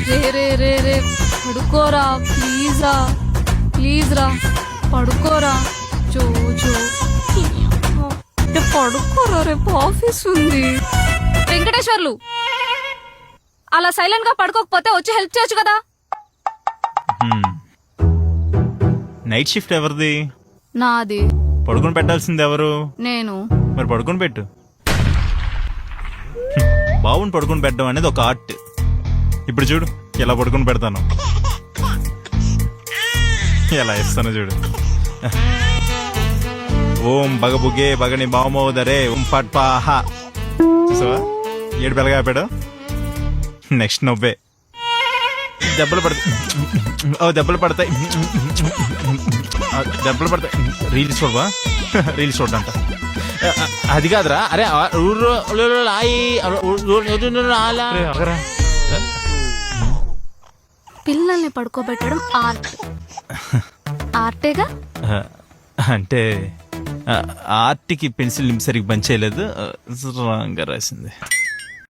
రే రే రే రే పడుకోరా please రా పడుకోరా జో పడుకోరా రేపు office ఉంది. వెంకటేశ్వర్లు అలా సైలెంట్ గా పడుకోకపోతే వచ్చి హెల్ప్ చేయొచ్చు కదా. నైట్ షిఫ్ట్ ఎవరిది? నాది. పడుకొని పెట్టాల్సింది ఎవరు? నేను. మరి పడుకొని పెట్టు. బావుని పడుకొని పెట్టడం అనేది ఒక ఆర్ట్. ఇప్పుడు చూడు ఎలా పడుకొని పెడతాను, ఎలా ఇస్తాను చూడు. ఓం బగబుగే బగని బామోదరే ఓం పట్పాహ. చూసావా ఏడు బెలగా ఆపాడు. నెక్స్ట్ నవ్వే. దెబ్బలు పడతాయి. రీల్స్ చూడవా? రీల్స్ చూడంట. అది కాదురా. అరే పిల్లల్ని పడుకోబెట్టడం ఆర్టేగా. అంటే ఆర్ట్కి పెన్సిల్ సరిగ్గా పనిచేయలేదు, రాంగ్గా రాసింది.